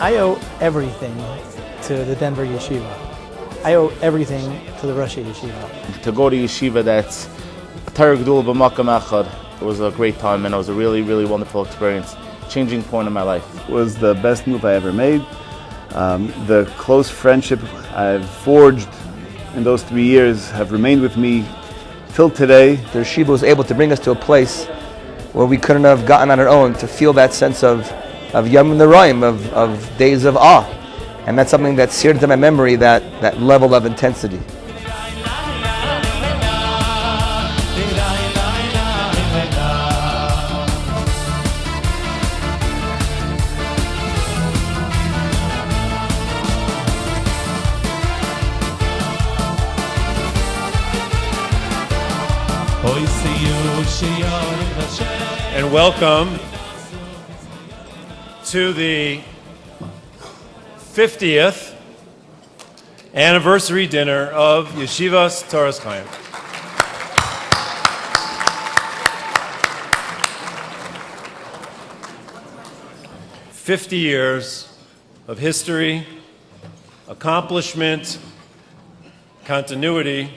I owe everything to the Denver Yeshiva. I owe everything to the Rosh Yeshiva. To go to Yeshiva, that's Torah Gedula b'Makam Echad. It was a great time, and it was a really, really wonderful experience. Changing point in my life. It was the best move I ever made. The close friendship I've forged in those 3 years have remained with me till today. The Yeshiva was able to bring us to a place where we couldn't have gotten on our own, to feel that sense of Yom Naraim, of days of awe. And that's something that's seared into my memory, that level of intensity. And welcome to the 50th anniversary dinner of Yeshiva's Toras Chaim. "50 years of history, accomplishment, continuity,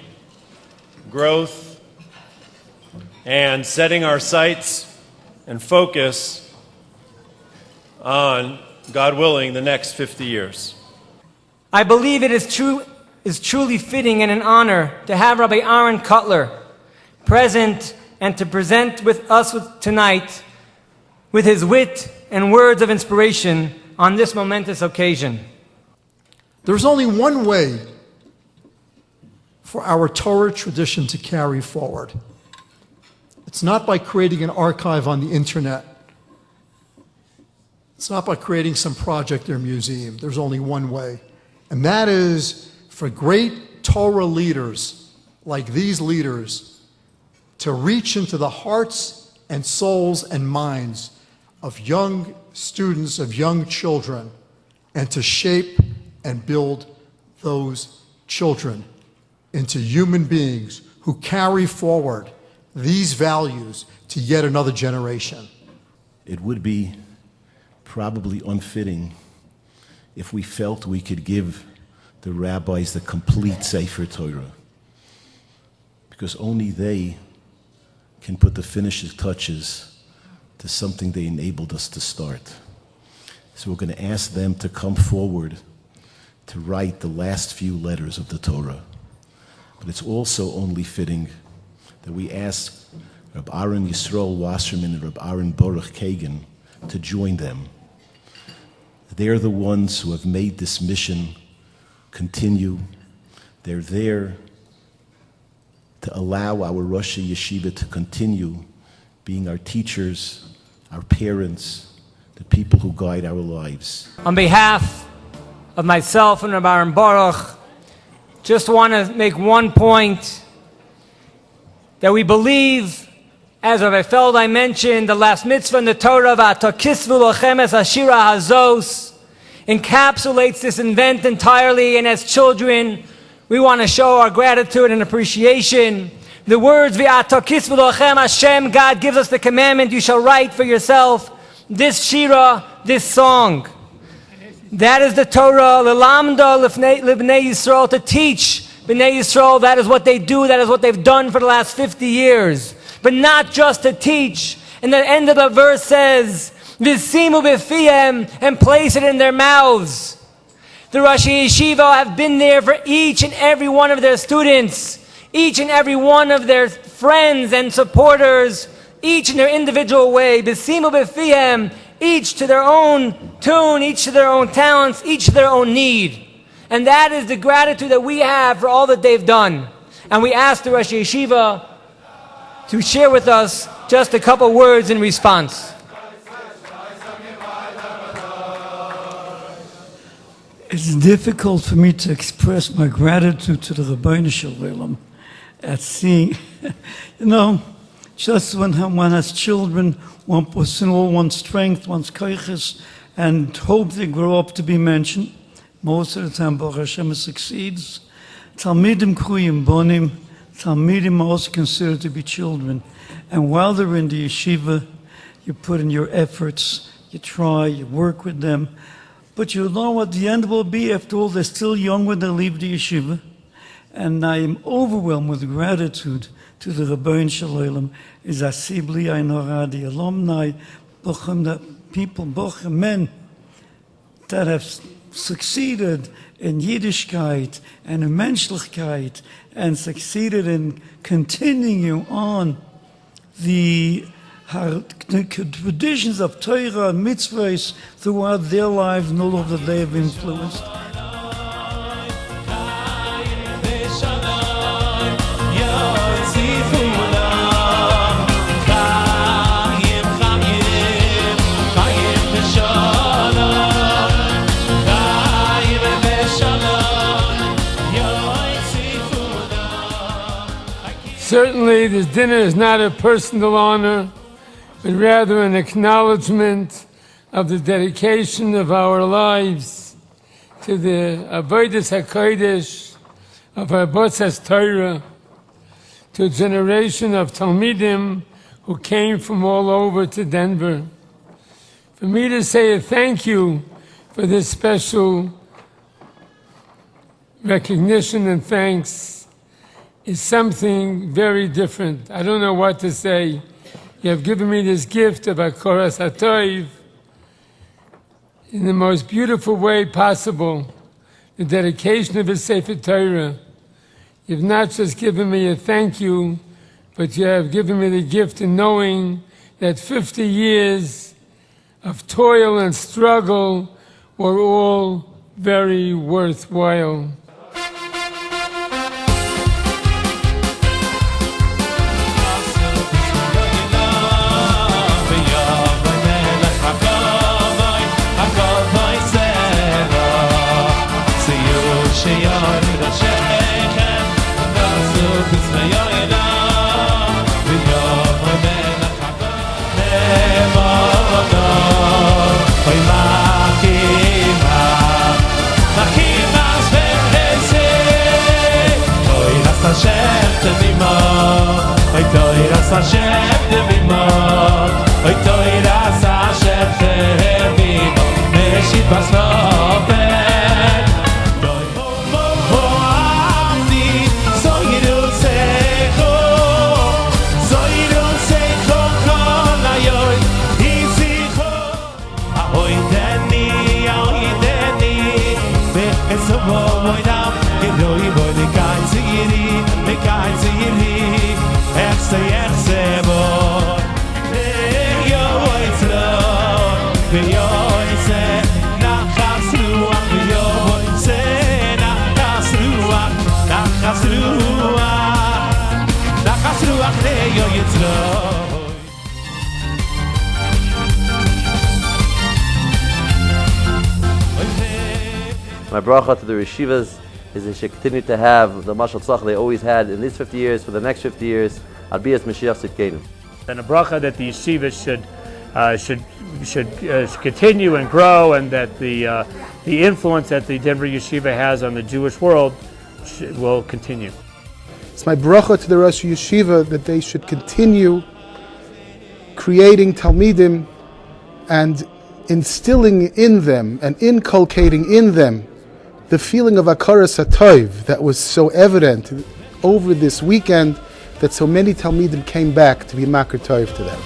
growth, and setting our sights and focus on, God willing, the next 50 years. I believe it is truly fitting and an honor to have Rabbi Aaron Cutler present and to present with us tonight with his wit and words of inspiration on this momentous occasion. There's only one way for our Torah tradition to carry forward. It's not by creating an archive on the internet. It's not by creating some project or museum. There's only one way. And that is for great Torah leaders like these leaders to reach into the hearts and souls and minds of young students, of young children, and to shape and build those children into human beings who carry forward these values to yet another generation. It would be probably unfitting if we felt we could give the rabbis the complete Sefer Torah, because only they can put the finishing touches to something they enabled us to start. So we're going to ask them to come forward to write the last few letters of the Torah. But it's also only fitting that we ask Reb Aaron Yisrael Wasserman and Reb Aaron Baruch Kagan to join them. They're the ones who have made this mission continue. They're there to allow our Rosh Yeshiva to continue being our teachers, our parents, the people who guide our lives. On behalf of myself and Reb Aaron Baruch, just want to make one point, that we believe, as Rabbi Feldheim mentioned, the last mitzvah in the Torah, V'atokisvu lochem es hashira hazos, encapsulates this event entirely, and as children, we want to show our gratitude and appreciation. The words, V'atokisvu lochem Hashem, God gives us the commandment, you shall write for yourself this shira, this song. That is the Torah, L'lamda L'bnei Yisrael, to teach Bnei Yisrael. That is what they do, that is what they've done for the last 50 years. But not just to teach. And the end of the verse says, V'simu b'fiyem, and place it in their mouths. The Rosh Yeshiva have been there for each and every one of their students, each and every one of their friends and supporters, each in their individual way. V'simu b'fiyem, each to their own tune, each to their own talents, each to their own need. And that is the gratitude that we have for all that they've done. And we ask the Rosh Yeshiva to share with us just a couple words in response. It's difficult for me to express my gratitude to the Rabbeinu Shalom at seeing, just when one has children, one puts in all one's strength, one's koiches, and hope they grow up to be mentioned. Most of the time, Baruch Hashem succeeds. Talmidim kruyim bonim. Talmidim are also considered to be children. And while they're in the yeshiva, you put in your efforts, you try, you work with them. But you know what the end will be. After all, they're still young when they leave the yeshiva. And I am overwhelmed with gratitude to the Rebbein Shalom, is Asibli Ainora, the alumni, Bochum, the people, Bochum, men that have succeeded in Yiddishkeit and in Menschlichkeit and succeeded in continuing on the traditions of Torah and mitzvahs throughout their lives and all of that they have influenced. Certainly, this dinner is not a personal honor, but rather an acknowledgement of the dedication of our lives to the Avodas HaKodesh of our Botzas Torah, to a generation of Talmidim who came from all over to Denver. For me to say a thank you for this special recognition and thanks is something very different. I don't know what to say. You have given me this gift of Toras in the most beautiful way possible, the dedication of a Sefer Torah. You've not just given me a thank you, but you have given me the gift of knowing that 50 years of toil and struggle were all very worthwhile. My bracha to the yeshivas is they should continue to have the mashal tzach they always had in these 50 years for the next 50 years. Albiyas Mashiach Tzidkenu. And a bracha that the yeshivas should continue and grow, and that the influence that the Denver Yeshiva has on the Jewish world will continue. It's my bracha to the Rosh Yeshiva that they should continue creating Talmidim and instilling in them and inculcating in them the feeling of Akaras HaTov that was so evident over this weekend, that so many Talmidim came back to be Makar Tov to them.